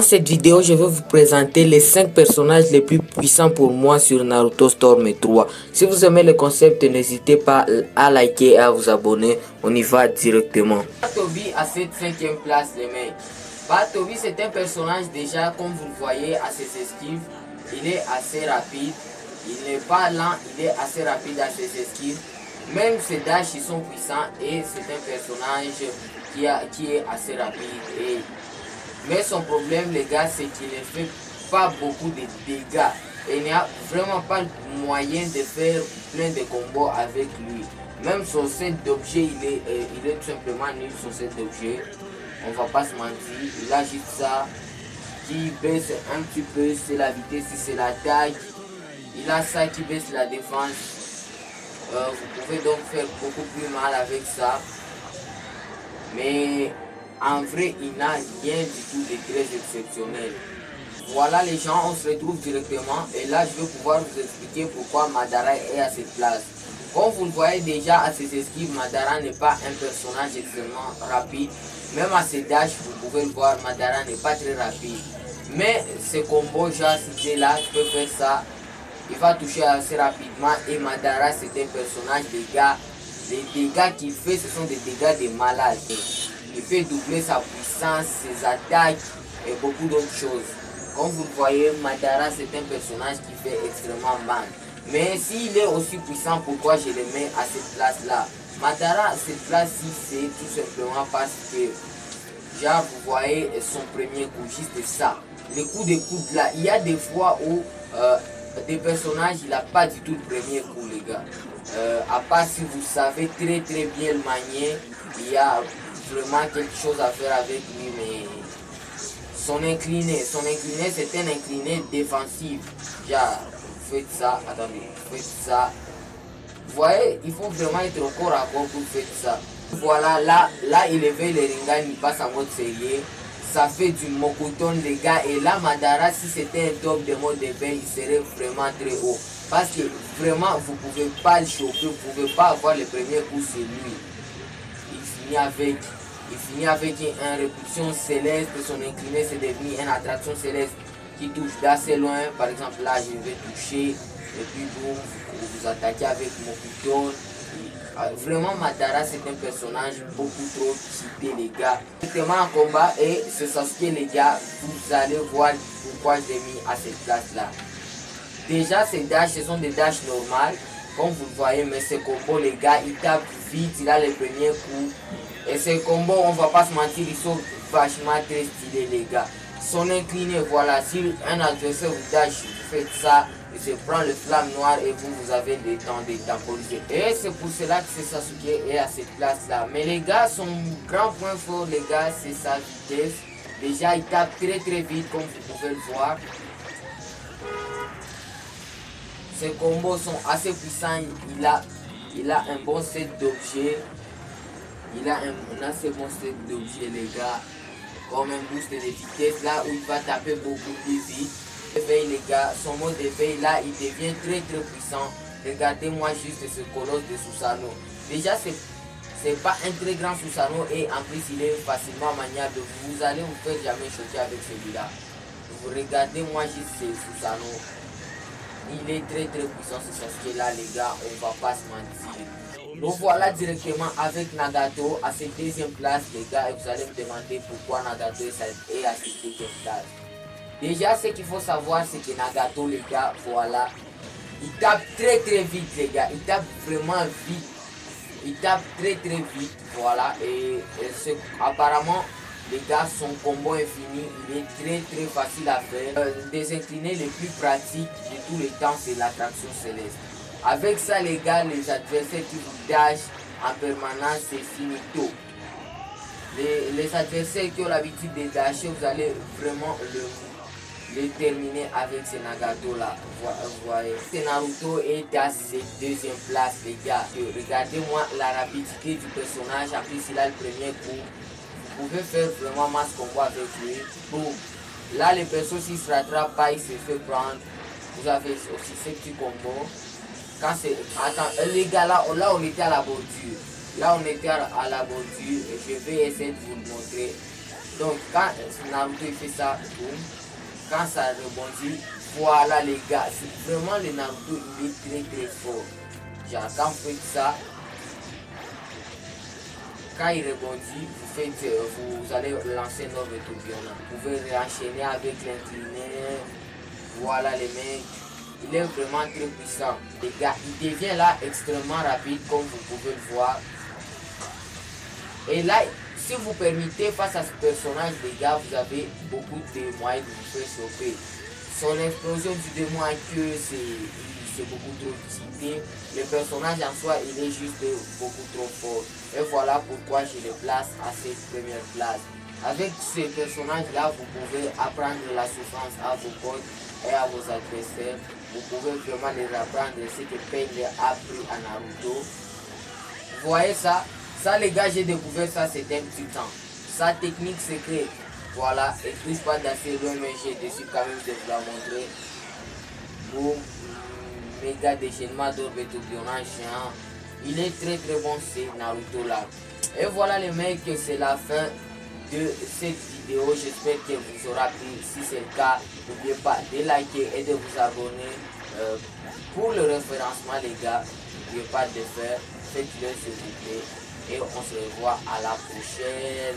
cette vidéo, je vais vous présenter les 5 personnages les plus puissants pour moi sur Naruto Storm 3. Si vous aimez le concept, n'hésitez pas à liker et à vous abonner. On y va directement. Tobi à cette 5e place, les mecs. Tobi, c'est un personnage déjà, comme vous le voyez, à ses esquives. Il est assez rapide. Il n'est pas lent, il est assez rapide à ses esquives. Même ses dashs, ils sont puissants et c'est un personnage qui est assez rapide. Mais son problème, les gars, c'est qu'il ne fait pas beaucoup de dégâts. Et il n'y a vraiment pas moyen de faire plein de combos avec lui. Même son set d'objets, il est tout simplement nul, son set d'objets. On va pas se mentir. Il a juste ça qui baisse un petit peu, c'est la vitesse, c'est l'attaque. Il a ça qui baisse la défense. Vous pouvez donc faire beaucoup plus mal avec ça. Mais en vrai, il n'a rien du tout de très exceptionnel. Voilà les gens, on se retrouve directement. Et là, je vais pouvoir vous expliquer pourquoi Madara est à cette place. Comme vous le voyez déjà à ses esquives, Madara n'est pas un personnage extrêmement rapide. Même à ses dashs, vous pouvez le voir, Madara n'est pas très rapide. Mais ce combo, genre, si là, je peux faire ça. Il va toucher assez rapidement. Et Madara, c'est un personnage, les gars. Les dégâts qu'il fait, ce sont des dégâts de malade. Il fait doubler sa puissance, ses attaques et beaucoup d'autres choses. Comme vous le voyez, Madara, c'est un personnage qui fait extrêmement mal. Mais s'il est aussi puissant, pourquoi je le mets à cette place-là? Madara, cette place-ci, c'est tout simplement parce que, genre, vous voyez son premier coup, juste ça. Les coups de coude là, il y a des fois où des personnages, il n'a pas du tout le premier coup, les gars. À part si vous savez très bien le manier, il y a vraiment quelque chose à faire avec lui, mais son incliné c'est un incliné défensif. Genre, faites ça, attendez, faites ça. Vous voyez, il faut vraiment être au corps à corps pour faire ça. Voilà, là il éveille les Rinnegan, il passe en mode sérieux. Ça fait du Mokuton, les gars. Et là, Madara, si c'était un top de mode d'éveil, il serait vraiment très haut. Parce que vraiment, vous ne pouvez pas le choper, vous ne pouvez pas avoir le premier coup sur lui. Il finit avec une répulsion céleste. Son incliné, c'est devenu une attraction céleste qui touche d'assez loin. Par exemple, là, je vais toucher. Et puis, boum, vous attaquez avec Mokuton. Vraiment, Madara, c'est un personnage beaucoup trop cheaté, les gars. Directement en combat, et c'est Sasuke, les gars, vous allez voir pourquoi je l'ai mis à cette place-là. Déjà, ces dashs, ce sont des dashs normales, comme vous le voyez, mais ces combos, les gars, il tape vite, il a les premiers coups. Et ces combos, on va pas se mentir, ils sont vachement très stylés, les gars. Son incliné, voilà, si un adversaire vous dash, vous faites ça, il se prend le flamme noire et vous avez le temps de temporiser. Et c'est pour cela que c'est Sasuke est à cette place-là. Mais les gars, son grand point fort, les gars, c'est sa vitesse. Déjà, il tape très vite, comme vous pouvez le voir. Ses combos sont assez puissants. Il a un bon set d'objets. Il a un assez bon set d'objets, les gars. Comme un boost de vitesse, là où il va taper beaucoup plus vite. Éveil, les gars, son mode d'éveil, là, il devient très puissant. Regardez-moi juste ce colosse de Susanoo. Déjà, c'est pas un très grand Susanoo et en plus, il est facilement maniable. Vous allez vous faire jamais choquer avec celui-là. Regardez-moi juste ce Susanoo. Il est très puissant, ce Sasuke-là, les gars, on va pas se mentir. Donc voilà directement avec Nagato à cette deuxième place, les gars, et vous allez me demander pourquoi Nagato est à cette deuxième place. Déjà, ce qu'il faut savoir, c'est que Nagato, les gars, voilà, il tape très vite, les gars, il tape vraiment vite, il tape très vite, voilà, et apparemment, les gars, son combo infini, il est très facile à faire. Des inclinés les plus pratiques de tous les temps, c'est l'attraction céleste. Avec ça, les gars, les adversaires qui vous dashent en permanence, c'est finito. Les adversaires qui ont l'habitude de dasher, vous allez vraiment les terminer avec ces Nagato là. Vous voyez, ce Naruto est à cette deuxième place, les gars. Regardez-moi la rapidité du personnage. En plus, il a le premier coup. Vous pouvez faire vraiment masse combo avec lui. Boum. Là, les personnes, s'ils se rattrapent pas, il se fait prendre. Vous avez aussi ces petits combos. Quand c'est... Attends, les gars, là, on était à la bordure. Là, on était à la bordure. Je vais essayer de vous le montrer. Donc quand Naruto il fait ça, boum, quand ça rebondit, voilà les gars, c'est vraiment le Naruto, il est très fort. Genre quand vous faites ça, quand il rebondit, vous allez lancer notre tourbillon. Vous pouvez réenchaîner avec l'incliné. Voilà les mecs. Il est vraiment très puissant. Les gars, il devient là extrêmement rapide comme vous pouvez le voir. Et là, si vous permettez face à ce personnage, les gars, vous avez beaucoup de moyens de vous faire choper. Son explosion du démon à queue, c'est beaucoup trop cité. Le personnage en soi, il est juste beaucoup trop fort. Et voilà pourquoi je le place à cette première place. Avec ce personnage-là, vous pouvez apprendre la souffrance à vos potes et à vos adversaires. Vous pouvez vraiment les apprendre ce que Pain a appris à Naruto. Vous voyez ça? Ça les gars, j'ai découvert ça c'était un petit temps. Sa technique secrète. Voilà, et plus pas d'assez loin, mais j'ai décidé quand même de vous la montrer. Boum, méga déchaînement d'orbe et tourbillon géant. Il est très bon c'est Naruto là. Et voilà les mecs, c'est la fin de cette vidéo. J'espère qu'elle vous aura plu. Si c'est le cas, n'oubliez pas de liker et de vous abonner. Pour le référencement les gars, n'oubliez pas de le faire. Faites-le s'il vous plaît. Et on se revoit à la prochaine.